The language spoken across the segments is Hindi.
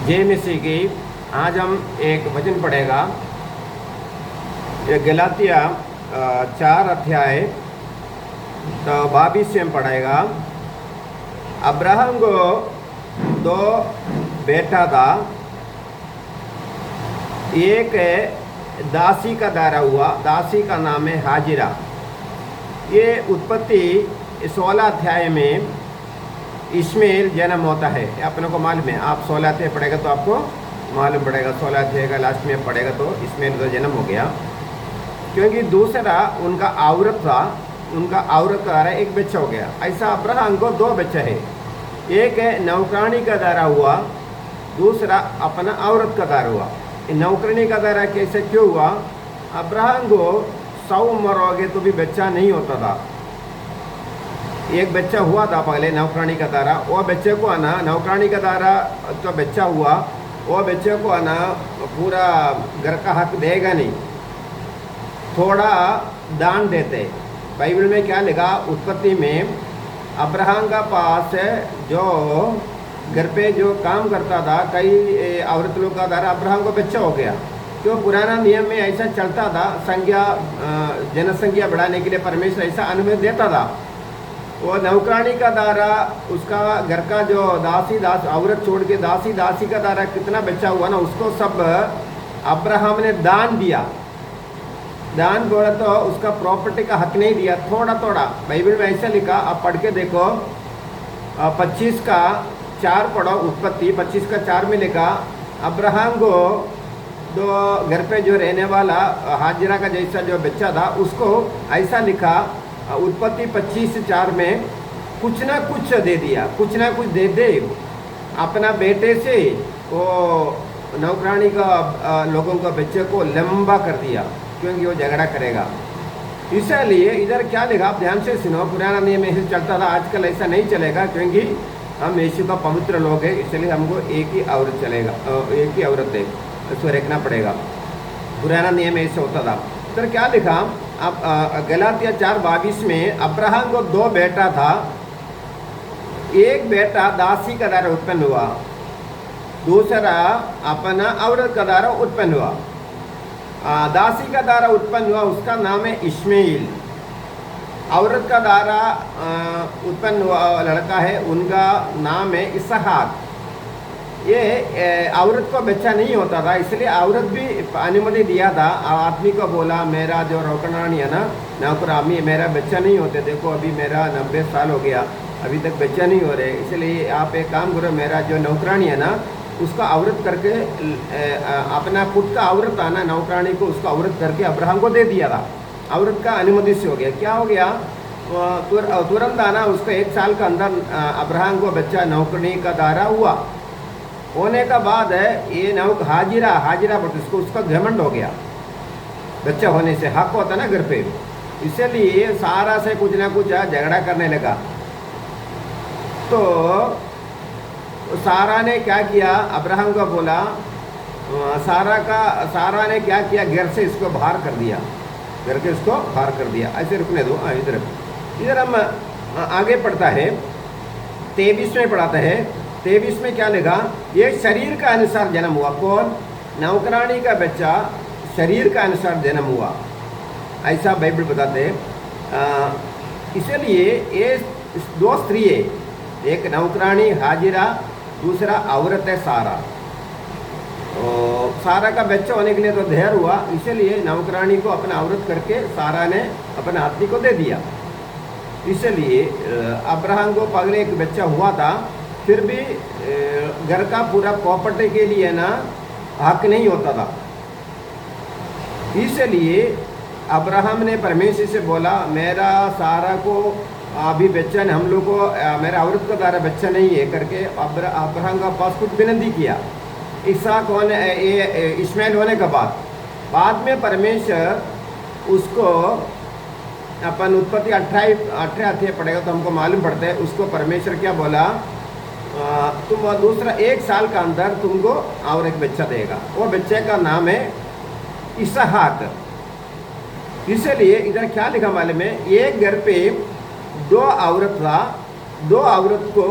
जय मसीह की। आज हम एक वचन पढ़ेगा, ये गलातिया 4 अध्याय तो 22 से हम पढ़ेगा। अब्राहम को 2 बेटा था, एक दासी का दारा हुआ, दासी का नाम है हाजिरा। ये उत्पत्ति 16 अध्याय में इस्माइल जन्म होता है, अपने को मालूम है। आप 16 अध्याय पढ़ेगा तो आपको मालूम पड़ेगा, 16 अध्याय का लास्ट में पढ़ेगा तो इस्माइल का जन्म हो गया। क्योंकि दूसरा उनका औरत था, उनका औरत का दारा एक बच्चा हो गया। ऐसा अब्राहम को 2 बच्चे हैं, एक है नौकरानी का दारा हुआ, दूसरा अपना औरत का दारा हुआ। नौकरानी का दारा कैसे क्यों हुआ? अब्राहम को 100 उम्र हो गए तो भी बच्चा नहीं होता था। एक बच्चा हुआ था पहले नौकरानी का दारा, वो बच्चे को आना नौकरानी का दारा तो बच्चा हुआ, वो बच्चे को आना पूरा घर का हक देगा नहीं, थोड़ा दान देते। बाइबल में क्या लिखा? उत्पत्ति में अब्राहम का पास जो घर पे जो काम करता था, कई औरत लोग का दारा अब्राहम को बच्चा हो गया। क्यों? पुराना नियम में ऐसा चलता था, जनसंख्या बढ़ाने के लिए परमेश्वर ऐसा अनुमति देता था। वो नौकरानी का दारा, उसका घर का जो औरत छोड़ के दासी का दारा कितना बच्चा हुआ ना, उसको सब अब्राहम ने दान दिया। दान बोला तो उसका प्रॉपर्टी का हक नहीं दिया, थोड़ा थोड़ा। बाइबल में ऐसा लिखा, आप पढ़ के देखो, 25 का 4 पढ़ो, उत्पत्ति 25 का 4 में लिखा, अब्राहम को 2 घर पे जो रहने वाला हाजिरा का जैसा जो बच्चा था, उसको ऐसा लिखा उत्पत्ति 25:4 में, कुछ ना कुछ दे दिया, कुछ ना कुछ दे दे अपना बेटे से वो नौकरानी का लोगों का बच्चे को लंबा कर दिया, क्योंकि वो झगड़ा करेगा। इसलिए इधर क्या लिखा, आप ध्यान से सुनो। पुराना नियम ऐसे चलता था, आजकल ऐसा नहीं चलेगा, क्योंकि हम यीशु का पवित्र लोग हैं, इसलिए हमको एक ही औरत चलेगा, एक ही औरत है, इसको रखना पड़ेगा। पुराना नियम ऐसे होता था। इधर क्या लिखा, अब गलातिया 4:22 में अब्राहम को 2 बेटा था, एक बेटा दासी का दारा उत्पन्न हुआ, दूसरा अपना औरत का दारा उत्पन्न हुआ। दासी का दारा उत्पन्न हुआ, उसका नाम है इस्माइल। औरत का दारा उत्पन्न हुआ लड़का है, उनका नाम है इसहाक। ये औरत को बच्चा नहीं होता था, इसलिए औरत भी अनुमति दिया था। आदमी को बोला, मेरा जो नौकरानी है ना, नौकरानी, मेरा बच्चा नहीं होते, देखो अभी मेरा 90 साल हो गया, अभी तक बच्चा नहीं हो रहे, इसलिए आप एक काम करो, मेरा जो नौकरानी है ना, उसका औरत करके, अपना खुद का औरत आना नौकरानी को, उसका औरत करके अब्राहम को दे दिया था। औरत का अनुमति से हो गया। क्या हो गया? तुरंत आना उसको 1 साल का अंदर अब्राहम को बच्चा नौकरानी का दारा हुआ। होने का बाद है ये हाजिरा बोलते उसको, उसका घमंड हो गया, बच्चा होने से हक होता ना घर पे, इसलिए सारा से कुछ ना कुछ झगड़ा करने लगा। तो सारा ने क्या किया, अब्राहम को बोला, सारा ने क्या किया, घर से इसको बाहर कर दिया, घर के इसको बाहर कर दिया। ऐसे रुकने दो, इधर हम आगे पढ़ता है, 23 में पढ़ाता है। 23 में क्या लिखा, ये शरीर का अनुसार जन्म हुआ। कौन? नौकरानी का बच्चा शरीर का अनुसार जन्म हुआ, ऐसा बाइबल बताते हैं। इसलिए ये 2 स्त्री है, एक नौकरानी हाजिरा, दूसरा औरत है सारा। सारा का बच्चा होने के लिए तो देर हुआ, इसलिए नौकरानी को अपना औरत करके सारा ने अपने आदमी को दे दिया। इसलिए अब्राहम को पहले एक बच्चा हुआ था, फिर भी घर का पूरा प्रॉपर्टी के लिए ना हक नहीं होता था। इसलिए अब्राहम ने परमेश्वर से बोला, मेरा सारा को अभी बच्चा ने, हम लोग को मेरा औरत का दारा बच्चा नहीं है करके अब्राहम का पास कुछ विनती किया। इसहाक होने, इस्माइल होने के बाद में परमेश्वर उसको, अपन उत्पत्ति 18 अध्याय पढ़ेगा तो हमको मालूम पड़ता है, उसको परमेश्वर क्या बोला, तुम दूसरा 1 साल का अंदर तुमको और एक बच्चा देगा, वो बच्चे का नाम है इसहाक। इसलिए इधर क्या लिखा मालूम है, एक घर पे 2 औरत था, 2 औरत को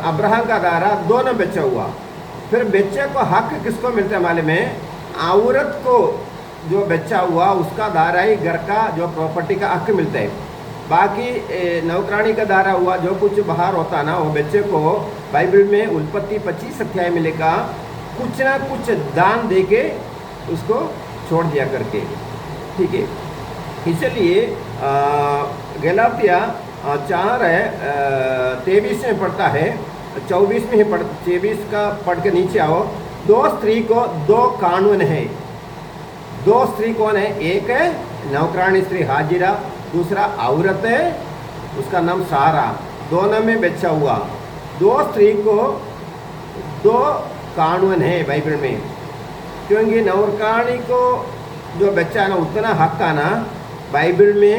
अब्राहम का दारा दोनों बच्चा हुआ। फिर बच्चे को हक किसको मिलता है मालूम है? औरत को जो बच्चा हुआ उसका दायरा ही घर का जो प्रॉपर्टी का हक मिलता है। बाकी नौकरानी का दायरा हुआ जो कुछ बाहर होता ना वो बच्चे को बाइबल में उत्पत्ति 25 अध्याय में लिखा कुछ ना कुछ दान दे के उसको छोड़ दिया करके, ठीक है। इसलिए गलातिया 4:23 में पढ़ता है, 24 में ही 23 का पढ़ के नीचे आओ। दो स्त्री को दो कानून है। दो स्त्री कौन है? एक है नौकरानी स्त्री हाजिरा, दूसरा औरत है उसका नाम सारा, दोनों में बच्चा हुआ। दो स्त्री को दो कानून है बाइबल में, क्योंकि नौकरानी को जो बच्चा है ना उतना हक आना बाइबल में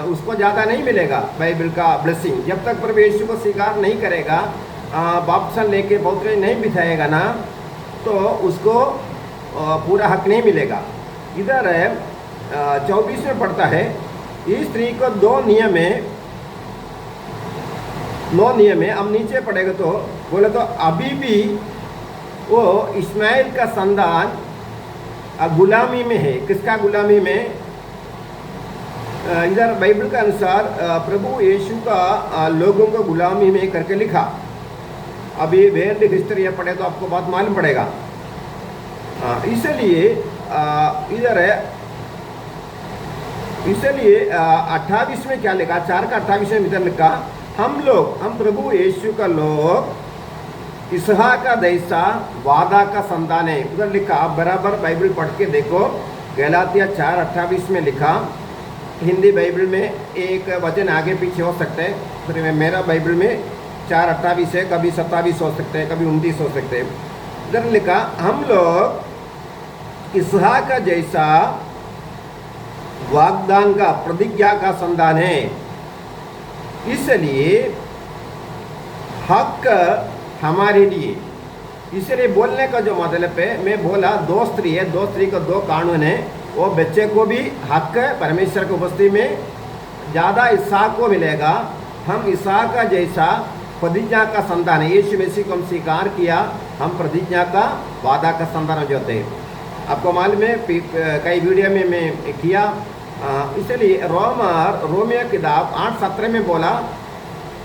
उसको ज़्यादा नहीं मिलेगा। बाइबल का ब्लेसिंग जब तक प्रभु यीशु को स्वीकार नहीं करेगा, बापसन लेके बहुत नहीं बिठाएगा ना, तो उसको पूरा हक नहीं मिलेगा। इधर 24 में पढ़ता है इस स्त्री को दो नियम है। हम नीचे पढ़ेगा तो बोले तो अभी भी वो इस्माइल का संतान गुलामी में है। किसका गुलामी में? इधर बाइबल के अनुसार प्रभु यीशु का लोगों को गुलामी में करके लिखा। अभी वर्ल्ड हिस्ट्री पढ़े तो आपको बहुत मालूम पड़ेगा। इसलिए इधर है, इसलिए 28 में क्या लिखा? 4 का 28 में इधर लिखा हम प्रभु यीशु का लोग इसहाक का जैसा वादा का संतान है। उधर लिखा, आप बराबर बाइबल पढ़ के देखो। गलातिया 4:28 में लिखा। हिंदी बाइबल में एक वचन आगे पीछे हो सकता है, फिर मेरा बाइबल में 4:28 है, कभी 27 हो सकते हैं, कभी 29 हो सकते हैं। इधर लिखा हम लोग इसहाक का जैसा वाग्दान का प्रतिज्ञा का संतान है, इसलिए हक हमारे लिए। इसलिए बोलने का जो मतलब है, मैं बोला दो स्त्री है, दो स्त्री को दो कानून है। वो बच्चे को भी हक परमेश्वर की उपस्थिति में ज़्यादा इसहाक को मिलेगा। हम इसहाक का जैसा प्रतिज्ञा का संतान है। यीशु मसीह को हम स्वीकार किया, हम प्रतिज्ञा का वादा का संतान जो होते हैं। आपको मालूम है कई वीडियो में मैं किया। इसलिए रोमियो किताब 8:17 में बोला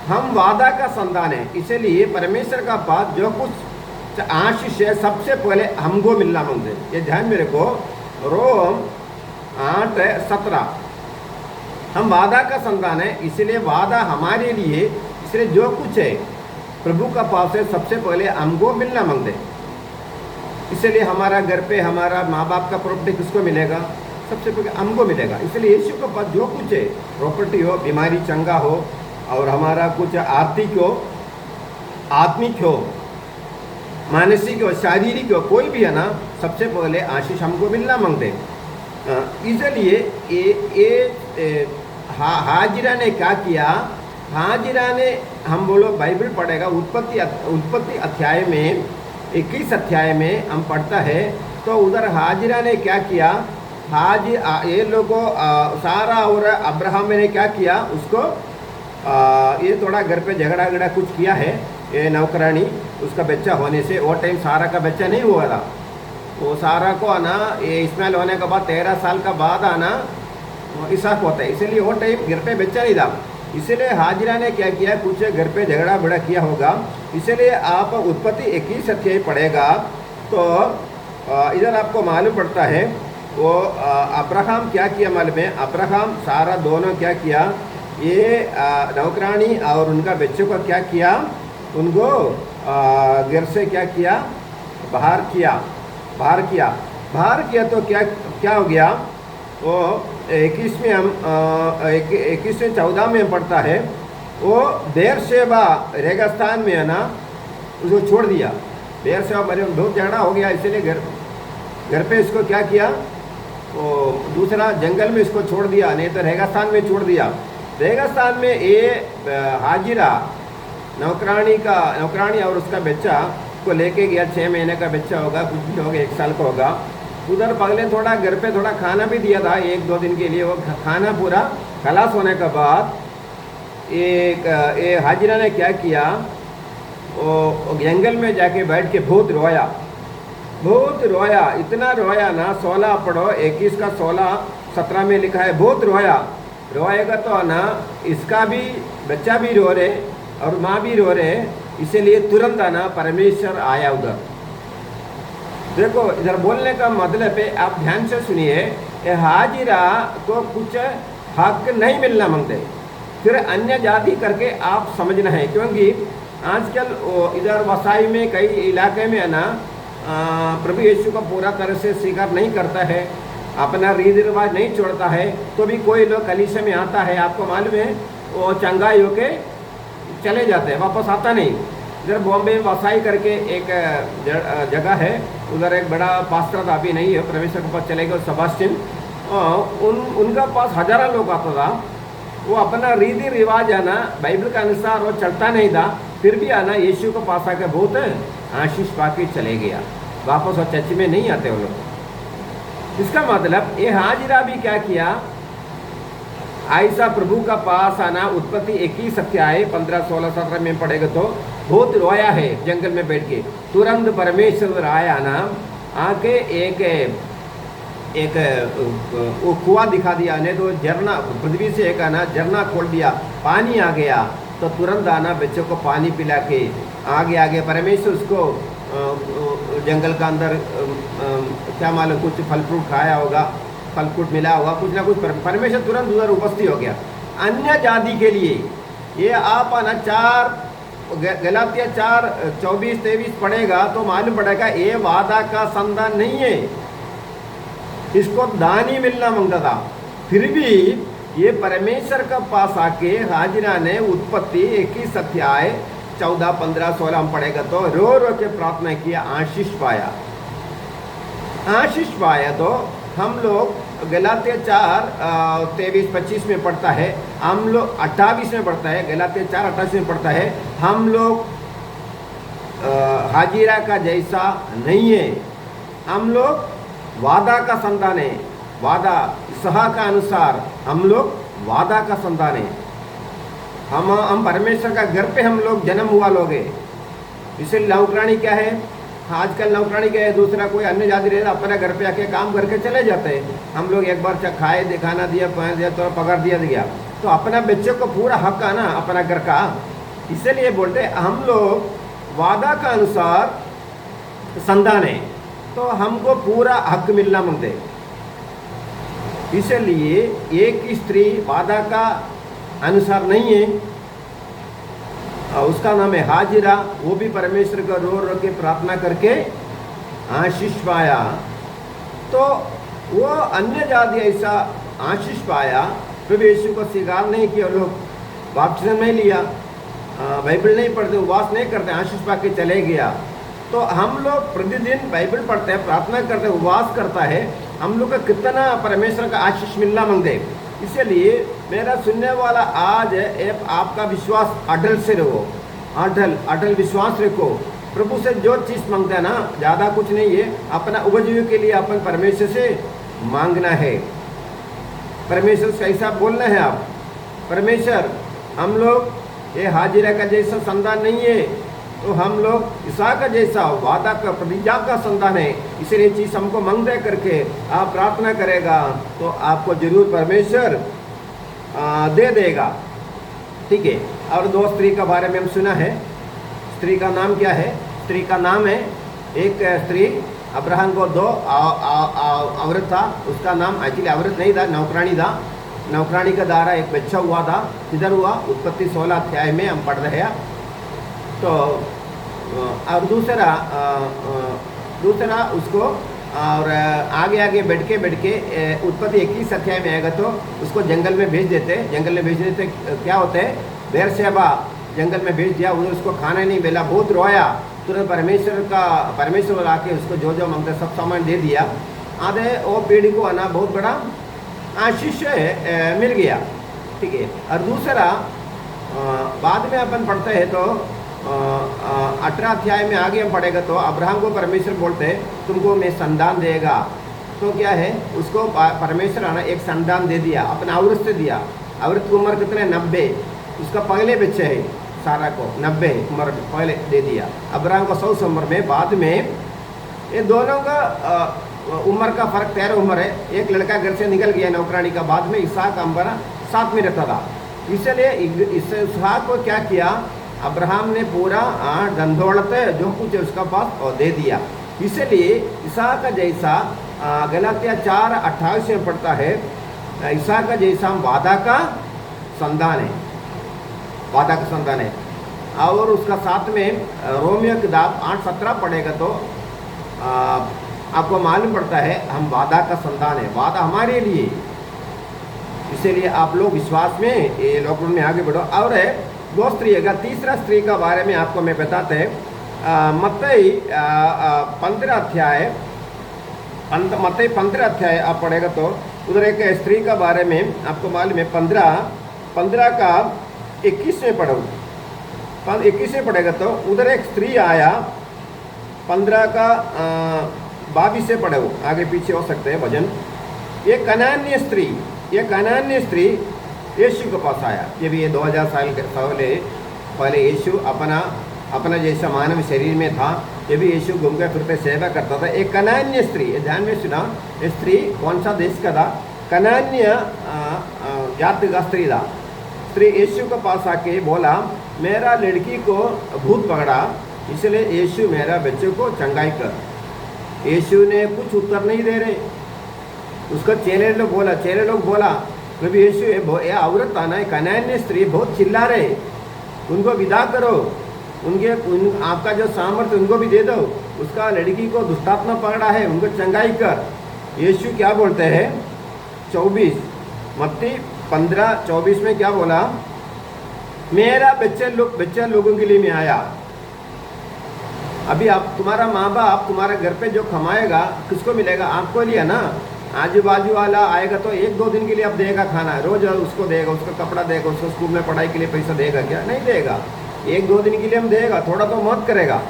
हम वादा का संतान है, इसलिए परमेश्वर का पास जो कुछ आशीष है सबसे पहले हमको मिलना मांगते। ये ध्यान में रखो। रोम 8:17 हम वादा का संतान है, इसलिए वादा हमारे लिए, इसलिए जो कुछ है प्रभु का पास है सबसे पहले हमको मिलना मांगते। इसलिए हमारा घर पे हमारा माँ बाप का प्रॉपर्टी किसको मिलेगा? सबसे पहले हमको मिलेगा। इसलिए यीशु के पास जो कुछ है, प्रॉपर्टी हो, बीमारी चंगा हो, और हमारा कुछ आर्थिक हो, आत्मिक हो, मानसिक हो, शारीरिक हो, कोई भी है ना, सबसे पहले आशीष हमको मिलना मांगते। इसलिए हाजिरा ने क्या किया? हाजिरा ने, हम बोलो बाइबल पढ़ेगा उत्पत्ति अध्याय में 21 अध्याय में हम पढ़ता है, तो उधर हाजिरा ने क्या किया? ये लोगों सारा और अब्राहम ने क्या किया? उसको ये थोड़ा घर पे झगड़ा कुछ किया है। ये नौकरानी उसका बच्चा होने से, वो टाइम सारा का बच्चा नहीं हुआ था। वो सारा को आना ये इस्माइल होने के बाद 13 साल का बाद आना इसहाक होता है, इसलिए वो टाइम घर पे बच्चा नहीं था। इसलिए हाजिरा ने क्या किया? कुछ घर पे झगड़ा बड़ा किया होगा। इसलिए आप उत्पत्ति 21 अध्याय पढ़ेगा तो इधर आपको मालूम पड़ता है वो अब्राहम क्या किया मालूम है? अब्राहम सारा दोनों क्या किया? ये नौकरानी और उनका बच्चों को क्या किया? उनको घर से क्या किया? बाहर किया तो क्या हो गया? वो 21 में हम 21-14 में हम पढ़ता है, वो बेरशेबा रेगिस्तान में है ना, उसको छोड़ दिया। बेरशेबा मेरे बहुत झगड़ा हो गया, इसलिए घर पे इसको क्या किया? वो दूसरा जंगल में इसको छोड़ दिया, नहीं तो रेगिस्तान में छोड़ दिया। रेगिस्तान में ये हाजिरा नौकरानी और उसका बच्चा को लेके गया। 6 महीने का बच्चा होगा, कुछ भी होगा, 1 साल का होगा। उधर पहले थोड़ा घर पे थोड़ा खाना भी दिया था 1-2 दिन के लिए। वो खाना पूरा खलास होने के बाद ये हाजिरा ने क्या किया? वो जंगल में जाके बैठ के बहुत रोया, बहुत रोया, इतना रोया ना, 16 पढ़ो, 21 का 16 17 में लिखा है, बहुत रोया। रोएगा तो ना इसका भी बच्चा भी रो रहे और माँ भी रो रहे, इसीलिए तुरंत आना परमेश्वर आया उधर। देखो इधर बोलने का मतलब है, आप ध्यान से सुनिए, हाजिरा को कुछ हक नहीं मिलना मांगते, फिर अन्य जाति करके आप समझना है, क्योंकि आजकल इधर वसाई में कई इलाके में है ना प्रभु यीशु का पूरा तरह से स्वीकार नहीं करता है, अपना रीति रिवाज नहीं छोड़ता है, तो भी कोई लोग कलीसिया में आता है, आपको मालूम है, वो चंगाई होके चले जाते हैं, वापस आता नहीं। इधर बॉम्बे वसाई करके एक जगह है, उधर एक बड़ा पास्टर था, अभी नहीं है, परमेश्वर के पास चले गए सेबास्टियन, उनका पास हजारों लोग आता था। वो अपना रीति रिवाज है ना बाइबल के अनुसार वो चलता नहीं था, फिर भी आना यीशु के पास आकर बहुत आशीष पाके चले गया, वापस वो चर्च में नहीं आते वो लोग। इसका मतलब ये हाजिरा भी क्या किया, ऐसा प्रभु का पास आना, उत्पत्ति 21 अध्याय 15 16 17 में पढ़ेगा तो बहुत रोया है जंगल में बैठ के। तुरंत परमेश्वर आया ना, आके एक वो कुआं दिखा दिया, नहीं तो झरना, पृथ्वी से एक आना झरना खोल दिया, पानी आ गया, तो तुरंत आना बच्चों को पानी पिला के आगे आगे परमेश्वर उसको जंगल का अंदर क्या मालूम कुछ फल फ्रूट खाया होगा, फल फ्रूट मिला होगा, कुछ ना कुछ परमेश्वर तुरंत उधर उपस्थित हो गया। अन्य जाति के लिए ये आप आना 4 गलातिया 4 24 23 पढ़ेगा तो मालूम पड़ेगा ये वादा का संतान नहीं है, इसको दान ही मिलना मांगता था। फिर भी ये परमेश्वर का पास आके हाजिरा ने उत्पत्ति 21 अध्याय 14 15 16 हम पढ़ेगा तो रो रो के प्रार्थना किया, आशीष पाया, आशीष पाया। तो हम लोग गलातिया 4 23 25 में पढ़ता है, हम लोग 28 में पढ़ता है, गलातिया 4 28 में पढ़ता है, हम लोग हाजिरा का जैसा नहीं है, हम लोग वादा का संतान है, वादा सहा का अनुसार हम लोग वादा का संतान है, हम परमेश्वर का घर पे हम लोग जन्म हुआ लोग है। इसलिए नौकरानी क्या है, आजकल नौकरानी क्या है, दूसरा कोई अन्य जाति रहता अपने घर पे आके काम करके चले जाते हैं। हम लोग एक बार खाए दिखाना दिया, पहन दिया, थोड़ा पगार दिया गया, तो अपना बच्चों को पूरा हक आना अपना घर का। इसलिए बोलते हम लोग वादा का अनुसार संतान है, तो हमको पूरा हक मिलना मांगते। इसलिए एक स्त्री वादा का अनुसार नहीं है, उसका नाम है हाजिरा, वो भी परमेश्वर का रो रो के प्रार्थना करके आशीष पाया। तो वो अन्य जाति ऐसा आशीष पाया, प्रभु यीशु को स्वीकार नहीं किया, लोग बपतिस्मा नहीं लिया, बाइबल नहीं पढ़ते, उपवास नहीं करते, आशीष पा के चले गया। तो हम लोग प्रतिदिन बाइबल पढ़ते हैं, प्रार्थना करते हैं, उपवास करता है, हम लोग का कितना परमेश्वर का आशीष मिलना मांगते। इसलिए मेरा सुनने वाला आज आपका विश्वास अटल से रहो, अटल विश्वास रखो। प्रभु से जो चीज़ मांगते हैं ना, ज़्यादा कुछ नहीं है, अपना उपजीवी के लिए अपन परमेश्वर से मांगना है। परमेश्वर से ऐसा बोलना है आप, परमेश्वर हम लोग ये हाजिरा का जैसा संतान नहीं है, तो हम लोग ईसा का जैसा वादा का प्रतिज्ञा का संतान है, इसलिए चीज़ हमको मांगते करके आप प्रार्थना करेगा तो आपको जरूर परमेश्वर दे देगा। ठीक है। और 2 स्त्री का बारे में हम सुना है, स्त्री का नाम क्या है, स्त्री का नाम है, एक स्त्री अब्राहम को 2 औरत था, उसका नाम एक्चुअली औरत नहीं था, नौकरानी था, नौकरानी का द्वारा एक बच्चा हुआ था। किधर हुआ, उत्पत्ति 16 अध्याय में हम पढ़ रहे हैं। तो और दूसरा उसको और आगे बैठ के उत्पत्ति 21 अध्याय में आएगा तो उसको जंगल में भेज देते, क्या होता है, बेरशेबा जंगल में भेज दिया, उन्होंने उसको खाना नहीं मिला, बहुत रोया, तुरंत परमेश्वर आके उसको जो जो मांगता सब सामान दे दिया। आधे वो पीढ़ी को आना बहुत बड़ा आशीष मिल गया। ठीक है। और दूसरा बाद में अपन पढ़ते हैं तो 18 अध्याय में आगे हम पढ़ेगा तो अब्राहम को परमेश्वर बोलते हैं तुमको मैं संतान देगा। तो क्या है, उसको परमेश्वर आना एक संतान दे दिया, अपना औरत से दिया। औरत की उम्र कितने 90, उसका पहले बच्चे है, सारा को 90 उम्र में पहले दे दिया। अब्राहम को 100 उम्र में, बाद में ये दोनों का उम्र का फर्क 13 उम्र है। एक लड़का घर से निकल गया नौकरानी का, बाद में इसहाक अम्बरा साथ में रहता था। इसलिए इसहाक को क्या किया, अब्राहम ने पूरा धन-दौलत जो कुछ है उसका पास और दे दिया। इसलिए इसहाक का जैसा गलातिया 4:28 में पढ़ता है, इसहाक का जैसा वादा का संतान है, वादा का संतान है। और उसका साथ में रोमियो किताब 8:17 पढ़ेगा तो आपको मालूम पड़ता है हम वादा का संतान है, वादा हमारे लिए। इसीलिए आप लोग विश्वास में ये लॉकडाउन में आगे बढ़ो। और दो स्त्री है, तीसरा स्त्री का बारे में आपको मैं बताते हैं। मत्ती 15 अध्याय, मत्ती 15 अध्याय आप पढ़ेगा तो उधर एक स्त्री का बारे में आपको मालूम है। 15 का 21 में पढ़ो, 21 में पढ़ेगा तो उधर एक स्त्री आया। 15 का 22 से पढ़ो, आगे पीछे हो सकते हैं वजन। ये कनान्य स्त्री यीशु के पास आया। ये भी ये 2000 साल के पहले यीशु अपना जैसा मानव शरीर में था। ये भी यीशु घूमते फिरते सेवा करता था। एक कनान्य स्त्री, ध्यान में सुना, ये स्त्री कौन सा देश का था, कनान्य जाति का स्त्री था। स्त्री यीशु के पास आके बोला मेरा लड़की को भूत पकड़ा, इसलिए यीशु मेरा बच्चे को चंगाई कर। यीशु ने कुछ उत्तर नहीं दे रहे। उसका चेले लोग बोला प्रभु यीशु ये औरत आना है, कनान्य स्त्री बहुत चिल्ला रहे, उनको विदा करो, आपका जो सामर्थ्य उनको भी दे दो। उसका लड़की को दुष्टात्मा पकड़ा है, उनको चंगाई कर। यीशु क्या बोलते हैं 24, मत्ती 15:24 में क्या बोला, मेरा बच्चे लोगों के लिए मैं आया। अभी आप तुम्हारा माँ बाप तुम्हारे घर पे जो कमाएगा किसको मिलेगा, आपको लिया ना। आजू बाजू वाला आएगा तो 1-2 दिन के लिए आप देगा खाना, रोज उसको देगा, उसका कपड़ा देगा, उसको स्कूल में पढ़ाई के लिए पैसा देगा क्या, नहीं देगा। 1-2 दिन के लिए हम देगा, थोड़ा तो मत करेगा,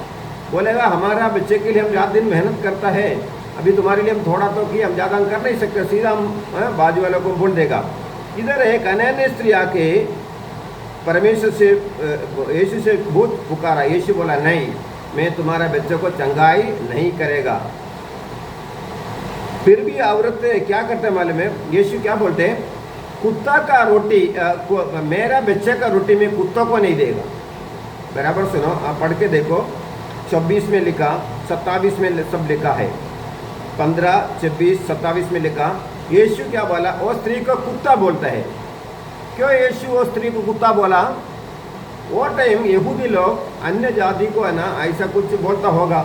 बोलेगा हमारा बच्चे के लिए हम ज़्यादा दिन मेहनत करता है, अभी तुम्हारे लिए हम थोड़ा तो कि हम ज़्यादा कर नहीं सकते, सीधा हम बाजू वालों को बोल देगा। इधर है कनान्य स्त्री आके परमेश्वर से यीशु से भूत पुकारा। यीशु बोला नहीं, मैं तुम्हारे बच्चे को चंगाई नहीं करेगा। फिर भी औरत क्या करते हैं मालूम है, यीशु क्या बोलते हैं, कुत्ता का रोटी मेरा बच्चे का रोटी में कुत्तों को नहीं देगा। बराबर सुनो, आप पढ़ के देखो, 26 में लिखा, 27 में सब लिखा है, 15, 26, 27 में लिखा। यीशु क्या बोला, वो स्त्री को कुत्ता बोलता है। क्यों यीशु वो स्त्री को कुत्ता बोला? वो टाइम यहूदी लोग अन्य जाति को है ना ऐसा कुछ बोलता होगा,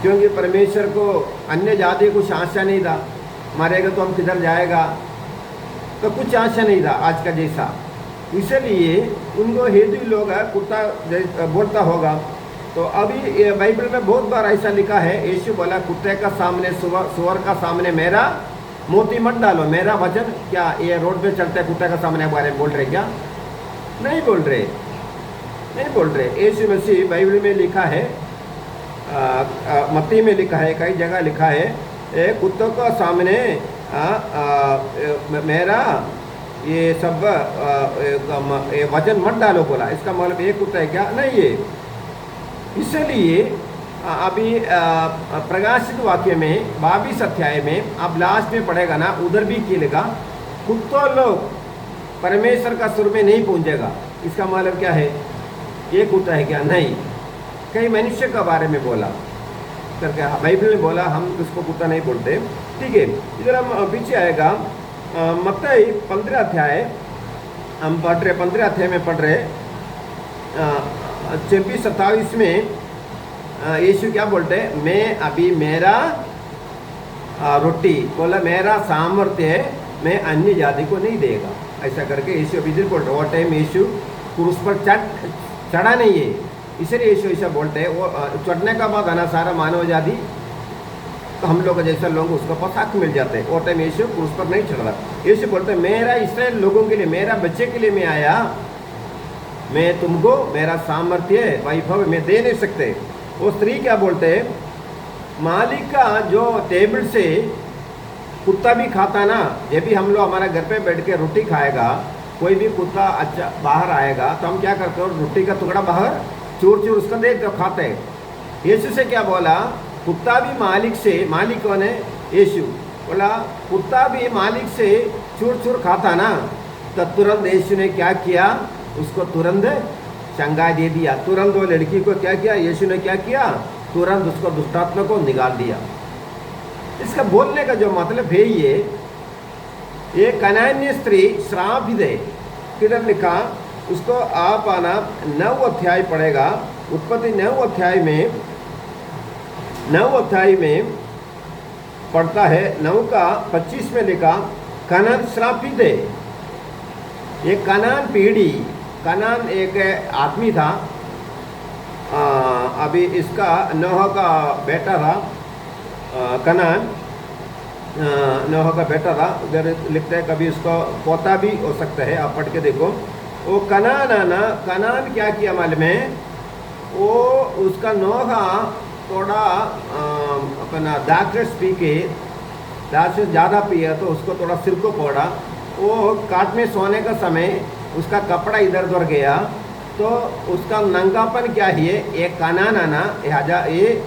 क्योंकि परमेश्वर को अन्य जाति कुछ आशा नहीं था, मरेगा तो हम किधर जाएगा, तो कुछ आशा नहीं था आज का जैसा। इसलिए उनको हिंदू लोग कुत्ता बोलता होगा। तो अभी बाइबल में बहुत बार ऐसा लिखा है, यीशु बोला कुत्ते का सामने सुअर का सामने मेरा मोती मत डालो। मेरा वचन क्या ये रोड पे चलते कुत्ते का सामने बारे में बोल रहे क्या? नहीं बोल रहे। यीशु मसीह बाइबल में लिखा है, मत्ती में लिखा है, कई जगह लिखा है, कुत्तों का सामने मेरा ये सब वचन मत डालो बोला। इसका मतलब एक कुत्ता है क्या? नहीं है। इसलिए अभी प्रकाशित वाक्य में 22 अध्याय में आप लास्ट में पढ़ेगा ना, उधर भी खेलेगा कुत्तों लोग परमेश्वर का सुर में नहीं पहुंचेगा। इसका मतलब क्या है? ये कुत्ता है क्या? नहीं, कई मनुष्य के बारे में बोला करके बाइबल में बोला, हम उसको कुत्ता नहीं बोलते। ठीक है, इधर हम पीछे आएगा, मत्ती 15 अध्याय हम पढ़ रहे, 15 अध्याय में पढ़ रहे, 26-27 में यीशु क्या बोलते हैं, मैं अभी मेरा रोटी बोला, मेरा सामर्थ्य है, मैं अन्य जाति को नहीं देगा। ऐसा करके यीशु अभी बोल रहे। वो टाइम यीशु क्रूस पर चढ़ा नहीं है, इसलिए यीशु ऐसा बोलते हैं। वो चढ़ने का बाद आना सारा मानव जाति तो हम लोग जैसा लोग उसका पास हक मिल जाते हैं। वो टाइम यीशु क्रूस पर नहीं चढ़ रहा। यीशु बोलते हैं मेरा इस्राएल लोगों के लिए, मेरा बच्चे के लिए मैं आया, मैं तुमको मेरा सामर्थ्य वैभव में दे नहीं सकते। वो स्त्री क्या बोलते हैं, मालिक का जो टेबल से कुत्ता भी खाता ना, ये भी हम लोग हमारे घर पे बैठ के रोटी खाएगा, कोई भी कुत्ता अच्छा बाहर आएगा तो हम क्या करते हो, रोटी का टुकड़ा बाहर चूर चूर उसको देते हो, खाते हैं। यीशु से क्या बोला, कुत्ता भी मालिक से, मालिक कौन है, यीशु, बोला कुत्ता भी मालिक से चूर चूर खाता ना। तो तुरंत यीशु ने क्या किया, उसको तुरंत चंगा दे दिया। तुरंत वो लड़की को क्या किया, यीशु ने क्या किया, तुरंत उसको दुष्टात्मा को निकाल दिया। इसका बोलने का जो मतलब है ये कनान्य स्त्री श्रापित है। किधर लिखा, उसको आप आना 9 अध्याय पढ़ेगा, उत्पत्ति 9 अध्याय में पढ़ता है, 9 का 25 में लिखा कनान श्रापित है। ये कनान पीढ़ी, कनान एक आदमी था, अभी इसका नोह का बेटा था, कनान नोह का बेटा था। उधर लिखते हैं, कभी उसको पोता भी हो सकता है, आप पढ़ के देखो। वो कनान आना, कनान क्या किया मालूम है, वो उसका नोह थोड़ा अपना दाक्षस पी के, दाक्षस ज़्यादा पिया तो उसको थोड़ा सिर को पड़ा। वो काट में सोने का समय उसका कपड़ा इधर उधर गया तो उसका नंगापन क्या है, ये कनान आना, ये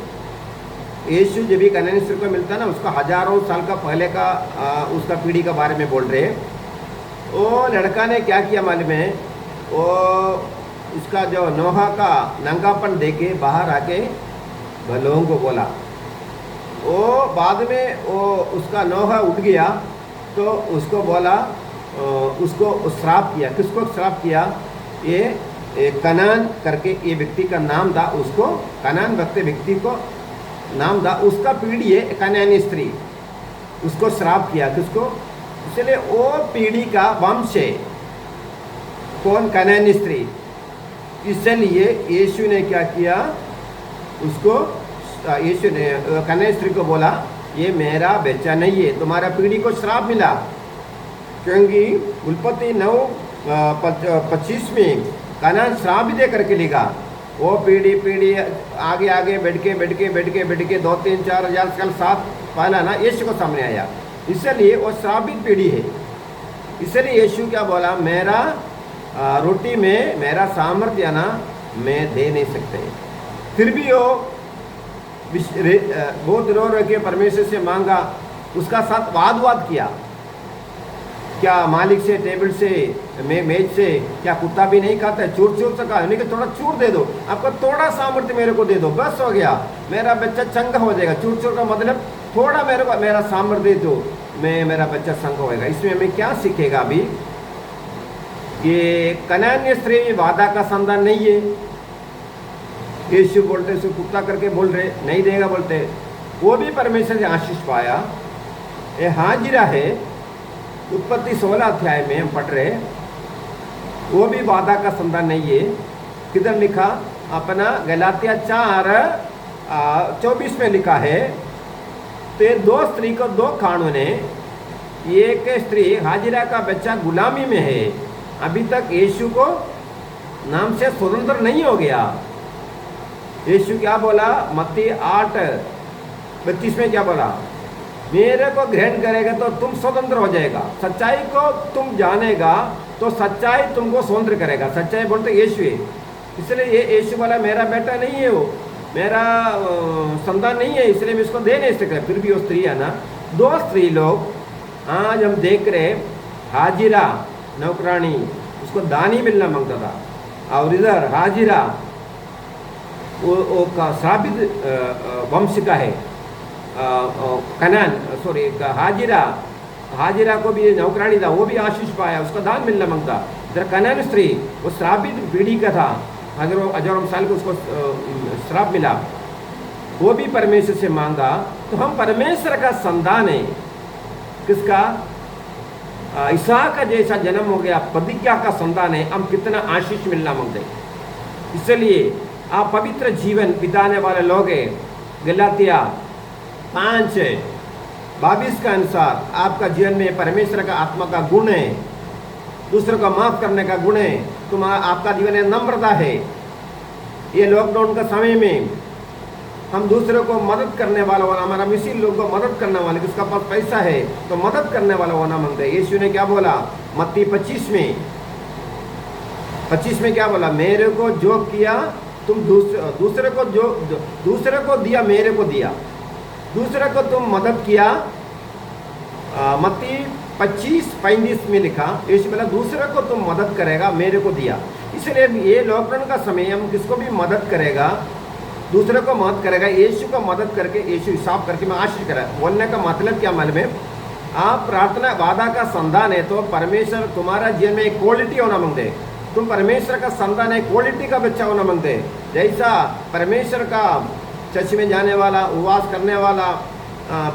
यीशु जब भी कनानी स्त्री को मिलता ना, उसका हजारों साल का पहले का उसका पीढ़ी का बारे में बोल रहे हैं। वो लड़का ने क्या किया मालूम है, वो उसका जो नोहा का नंगापन देके बाहर आके लोगों को बोला। वो बाद में वो उसका नोहा उठ गया तो उसको बोला, उसको श्राप किया। किसको श्राप किया, ये कनान करके ये व्यक्ति का नाम था, उसको कनान व्यक्ति को नाम था, उसका पीढ़ी है कनानी स्त्री, उसको श्राप किया। किसको, इसलिए वो पीढ़ी का वंश है कौन, कनानी स्त्री। इसलिए यीशु ने क्या किया, उसको यीशु ने कनानी स्त्री को बोला, ये मेरा बच्चा नहीं है, तुम्हारा पीढ़ी को श्राप मिला। क्योंकि उत्पत्ति 9:25 में कनान श्राप दे करके लिखा। वो पीढ़ी आगे आगे बढ़ के 2, 3, 4 हजार साल साथ पहला ना यीशु को सामने आया। इसलिए वो श्रापित पीढ़ी है। इसलिए यीशु क्या बोला, मेरा रोटी में मेरा सामर्थ्य ना मैं दे नहीं सकते। फिर भी वो बहुत रो के परमेश्वर से मांगा, उसका साथ वाद किया, क्या मालिक से, टेबल से, मेज से क्या कुत्ता भी नहीं खाता है, चूर से कहा, नहीं कि थोड़ा चूर दे दो, आपका थोड़ा सामर्थ्य मेरे को दे दो, बस हो गया, मेरा बच्चा चंगा हो जाएगा। चूर का मतलब थोड़ा मेरे को मेरा सामर्थ्य दे दो, मेरा बच्चा चंगा होएगा। इसमें हमें क्या सीखेगा अभी, ये कनान्य स्त्री वादा का संतान नहीं है। यीशु बोलते सो कुत्ता करके बोल रहे, नहीं देगा बोलते, वो भी परमेश्वर से आशीष पाया। ये हाजिरा है, उत्पत्ति 16 अध्याय में हम पढ़ रहे, वो भी वादा का संतान नहीं है। किधर लिखा, अपना गलातिया 4:24 में लिखा है, तो 2 स्त्री को 2 खानों ने, एक स्त्री हाजिरा का बच्चा गुलामी में है, अभी तक यीशु को नाम से स्वतंत्र नहीं हो गया। यीशु क्या बोला, मत्ती 8:32 में क्या बोला, मेरे को ग्रहण करेगा तो तुम स्वतंत्र हो जाएगा, सच्चाई को तुम जानेगा तो सच्चाई तुमको स्वतंत्र करेगा। सच्चाई बोलते यीशु है। इसलिए ये यीशु वाला मेरा बेटा नहीं है, वो मेरा संतान नहीं है, इसलिए मैं इसको दे नहीं सकता। फिर भी वो स्त्री है ना, 2 स्त्री लोग आज हम देख रहे, हाजिरा नौकरानी, उसको दानी मिलना मांगता था, और इधर हाजिरा वो का श्रापित वंश का है, कनान, सॉरी हाजिरा को भी नौकरानी था, वो भी आशीष पाया, उसका दान मिलना मांगता। इधर कनान स्त्री वो श्रापित पीढ़ी का था, हजारों साल को उसको श्राप मिला, वो भी परमेश्वर से मांगा। तो हम परमेश्वर का संतान है, किसका, इसहाक का जैसा जन्म हो गया, प्रतिज्ञा का संतान है, हम कितना आशीष मिलना मांगते। इसलिए आप पवित्र जीवन बिताने वाले लोग हैं। गलातिया 5:22 के अनुसार आपका जीवन में परमेश्वर का आत्मा का गुण है, दूसरों को माफ करने का गुण है, आपका जीवन में नम्रता है। ये लॉकडाउन का समय में हम दूसरों को मदद करने वाला होना, हमारा मिसिल लोग को मदद करने वाले, किसका पास पैसा है तो मदद करने वाला होना मांगते हैं। यीशु ने क्या बोला, मत्ती 25 में 25 में क्या बोला, मेरे को जो किया तुम दूसरे को दूसरे को दिया, मेरे को दिया, दूसरे को तुम मदद किया। मत्ती 25:35 में लिखा, यीशु बोला दूसरे को तुम मदद करेगा, मेरे को दिया। इसलिए ये लॉकडाउन का समय हम किसको भी मदद करेगा, दूसरे को मदद करेगा, यीशु को मदद करके, यीशु हिसाब करके मैं आशीष करा। बोलने का मतलब क्या मालूम है, आप प्रार्थना वादा का संतान है तो परमेश्वर तुम्हारा जीवन में एक क्वालिटी होना मांगते हैं। तुम परमेश्वर का संतान है, क्वालिटी का बच्चा होना मांगते हैं। जैसा परमेश्वर का चर्च में जाने वाला, उपवास करने वाला,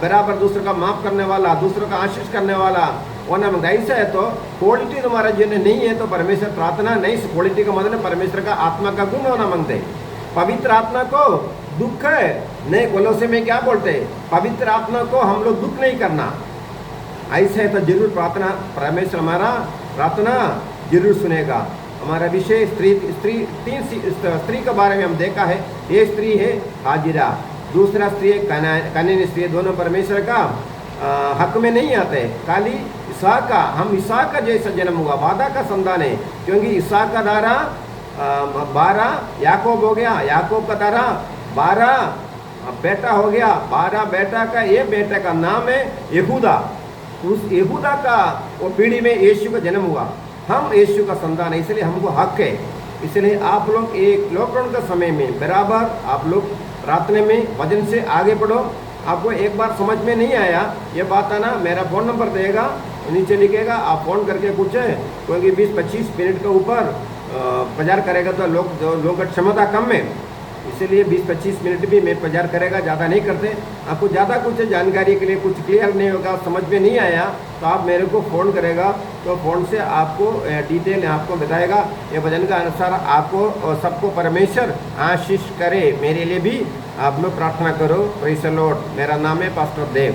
बराबर दूसरों का माफ करने वाला, दूसरों का आशीष करने वाला होना मांगता है। ऐसा है तो क्वालिटी तुम्हारा जीवन में नहीं है तो परमेश्वर प्रार्थना नहीं, क्वालिटी का मतलब परमेश्वर का आत्मा का गुण होना मांगते हैं। पवित्र आत्मा को दुख है नहीं, कोलोसे में क्या बोलते हैं, पवित्र आत्मा को हम लोग दुख नहीं करना। ऐसा है तो जरूर प्रार्थना, परमेश्वर हमारा प्रार्थना जरूर सुनेगा। हमारा विषय तीन स्त्री के बारे में हम देखा है। ये स्त्री है हाजिरा, दूसरा स्त्री है कनानी स्त्री। दोनों परमेश्वर का हक में नहीं आते। खाली इसहाक का, हम इसहाक का जैसा जन्म हुआ, वादा का संतान है, क्योंकि इसहाक का द्वारा 12 याकूब हो गया, याकूब का द्वारा 12 बेटा हो गया, 12 बेटा का ये बेटा का नाम है यहूदा। उस यहूदा का वो पीढ़ी में यीशु का जन्म हुआ। हम यीशु का संतान है, इसलिए हमको हक है। इसलिए आप लोग एक लॉकडाउन का समय में बराबर आप लोग प्रार्थना में वजन से आगे बढ़ो। आपको एक बार समझ में नहीं आया ये बात आना, मेरा फ़ोन नंबर देगा, नीचे लिखेगा, आप फ़ोन करके पूछे, क्योंकि 20-25 मिनट के ऊपर प्रचार करेगा तो लोग की क्षमता कम है, इसलिए 20-25 मिनट भी मैं प्रचार करेगा, ज़्यादा नहीं करते। आपको ज़्यादा कुछ जानकारी के लिए कुछ क्लियर नहीं होगा, समझ में नहीं आया तो आप मेरे को फ़ोन करेगा, तो फ़ोन से आपको डिटेल आपको बताएगा। ये वचन का अनुसार आपको और सबको परमेश्वर आशीष करे। मेरे लिए भी आप लोग प्रार्थना करो। Praise the Lord. मेरा नाम है पास्टर देव।